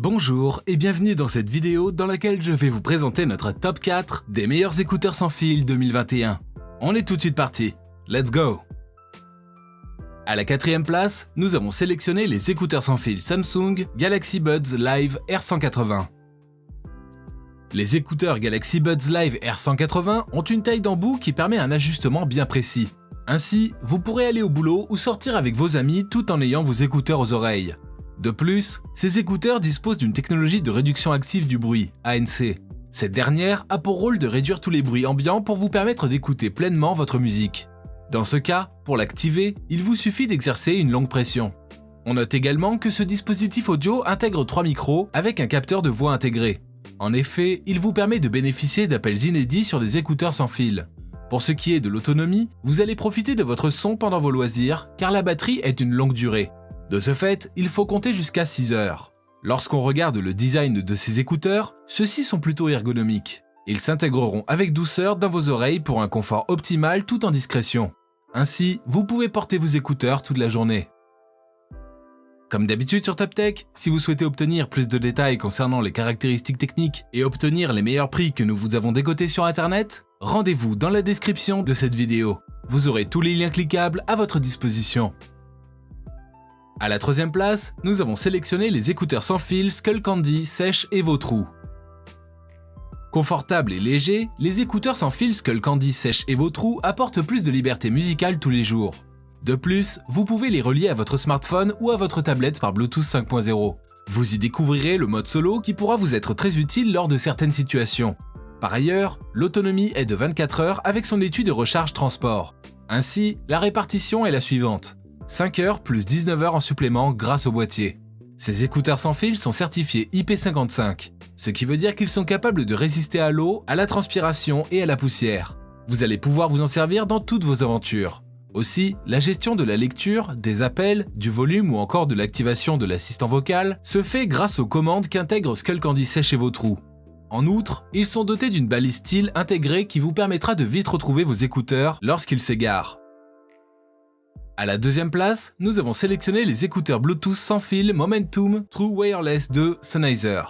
Bonjour et bienvenue dans cette vidéo dans laquelle je vais vous présenter notre top 4 des meilleurs écouteurs sans fil 2021. On est tout de suite parti, let's go! À la quatrième place, nous avons sélectionné les écouteurs sans fil Samsung Galaxy Buds Live R180. Les écouteurs Galaxy Buds Live R180 ont une taille d'embout qui permet un ajustement bien précis. Ainsi, vous pourrez aller au boulot ou sortir avec vos amis tout en ayant vos écouteurs aux oreilles. De plus, ces écouteurs disposent d'une technologie de réduction active du bruit, ANC. Cette dernière a pour rôle de réduire tous les bruits ambiants pour vous permettre d'écouter pleinement votre musique. Dans ce cas, pour l'activer, il vous suffit d'exercer une longue pression. On note également que ce dispositif audio intègre 3 micros avec un capteur de voix intégré. En effet, il vous permet de bénéficier d'appels inédits sur des écouteurs sans fil. Pour ce qui est de l'autonomie, vous allez profiter de votre son pendant vos loisirs car la batterie est une longue durée. De ce fait, il faut compter jusqu'à 6 heures. Lorsqu'on regarde le design de ces écouteurs, ceux-ci sont plutôt ergonomiques. Ils s'intégreront avec douceur dans vos oreilles pour un confort optimal tout en discrétion. Ainsi, vous pouvez porter vos écouteurs toute la journée. Comme d'habitude sur TopTech, si vous souhaitez obtenir plus de détails concernant les caractéristiques techniques et obtenir les meilleurs prix que nous vous avons dégotés sur internet, rendez-vous dans la description de cette vidéo. Vous aurez tous les liens cliquables à votre disposition. À la troisième place, nous avons sélectionné les écouteurs sans fil Skullcandy Sèche Evo True. Confortables et légers, les écouteurs sans fil Skullcandy Sèche Evo True apportent plus de liberté musicale tous les jours. De plus, vous pouvez les relier à votre smartphone ou à votre tablette par Bluetooth 5.0. Vous y découvrirez le mode solo qui pourra vous être très utile lors de certaines situations. Par ailleurs, l'autonomie est de 24 heures avec son étui de recharge transport. Ainsi, la répartition est la suivante. 5 heures plus 19 heures en supplément grâce au boîtier. Ces écouteurs sans fil sont certifiés IP55, ce qui veut dire qu'ils sont capables de résister à l'eau, à la transpiration et à la poussière. Vous allez pouvoir vous en servir dans toutes vos aventures. Aussi, la gestion de la lecture, des appels, du volume ou encore de l'activation de l'assistant vocal se fait grâce aux commandes qu'intègre Skullcandy Sèche Evo True. En outre, ils sont dotés d'une balise style intégrée qui vous permettra de vite retrouver vos écouteurs lorsqu'ils s'égarent. À la deuxième place, nous avons sélectionné les écouteurs Bluetooth sans fil Momentum True Wireless 2 Sennheiser.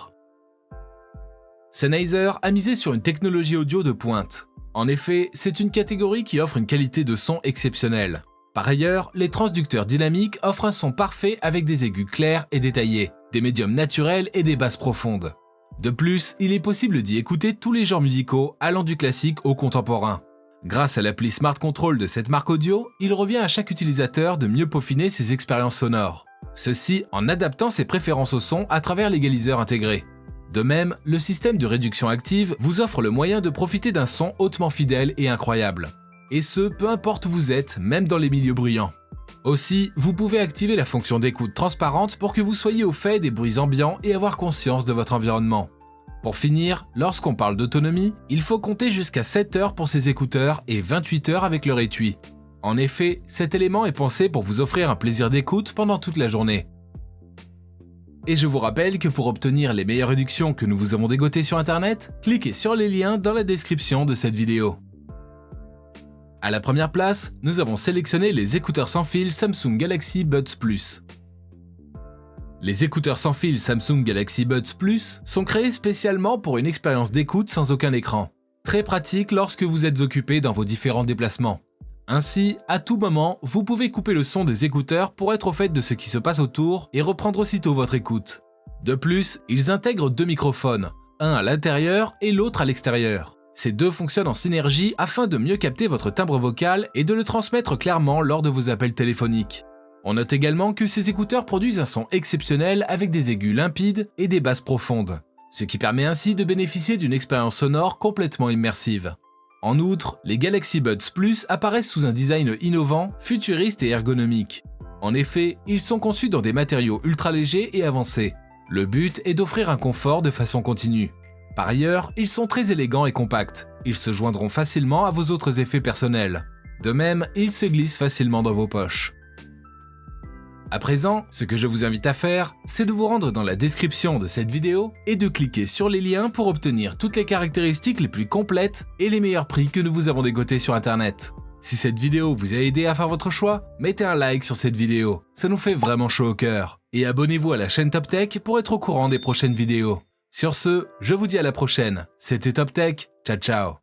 Sennheiser a misé sur une technologie audio de pointe. En effet, c'est une catégorie qui offre une qualité de son exceptionnelle. Par ailleurs, les transducteurs dynamiques offrent un son parfait avec des aigus clairs et détaillés, des médiums naturels et des basses profondes. De plus, il est possible d'y écouter tous les genres musicaux allant du classique au contemporain. Grâce à l'appli Smart Control de cette marque audio, il revient à chaque utilisateur de mieux peaufiner ses expériences sonores. Ceci en adaptant ses préférences au son à travers l'égaliseur intégré. De même, le système de réduction active vous offre le moyen de profiter d'un son hautement fidèle et incroyable. Et ce, peu importe où vous êtes, même dans les milieux bruyants. Aussi, vous pouvez activer la fonction d'écoute transparente pour que vous soyez au fait des bruits ambiants et avoir conscience de votre environnement. Pour finir, lorsqu'on parle d'autonomie, il faut compter jusqu'à 7 heures pour ces écouteurs et 28 heures avec leur étui. En effet, cet élément est pensé pour vous offrir un plaisir d'écoute pendant toute la journée. Et je vous rappelle que pour obtenir les meilleures réductions que nous vous avons dégotées sur internet, cliquez sur les liens dans la description de cette vidéo. À la première place, nous avons sélectionné les écouteurs sans fil Samsung Galaxy Buds Plus. Les écouteurs sans fil Samsung Galaxy Buds Plus sont créés spécialement pour une expérience d'écoute sans aucun écran. Très pratique lorsque vous êtes occupé dans vos différents déplacements. Ainsi, à tout moment, vous pouvez couper le son des écouteurs pour être au fait de ce qui se passe autour et reprendre aussitôt votre écoute. De plus, ils intègrent 2 microphones, un à l'intérieur et l'autre à l'extérieur. Ces deux fonctionnent en synergie afin de mieux capter votre timbre vocal et de le transmettre clairement lors de vos appels téléphoniques. On note également que ces écouteurs produisent un son exceptionnel avec des aigus limpides et des basses profondes, ce qui permet ainsi de bénéficier d'une expérience sonore complètement immersive. En outre, les Galaxy Buds Plus apparaissent sous un design innovant, futuriste et ergonomique. En effet, ils sont conçus dans des matériaux ultra légers et avancés. Le but est d'offrir un confort de façon continue. Par ailleurs, ils sont très élégants et compacts. Ils se joindront facilement à vos autres effets personnels. De même, ils se glissent facilement dans vos poches. À présent, ce que je vous invite à faire, c'est de vous rendre dans la description de cette vidéo et de cliquer sur les liens pour obtenir toutes les caractéristiques les plus complètes et les meilleurs prix que nous vous avons dégotés sur internet. Si cette vidéo vous a aidé à faire votre choix, mettez un like sur cette vidéo, ça nous fait vraiment chaud au cœur. Et abonnez-vous à la chaîne Top Tech pour être au courant des prochaines vidéos. Sur ce, je vous dis à la prochaine. C'était Top Tech, ciao ciao.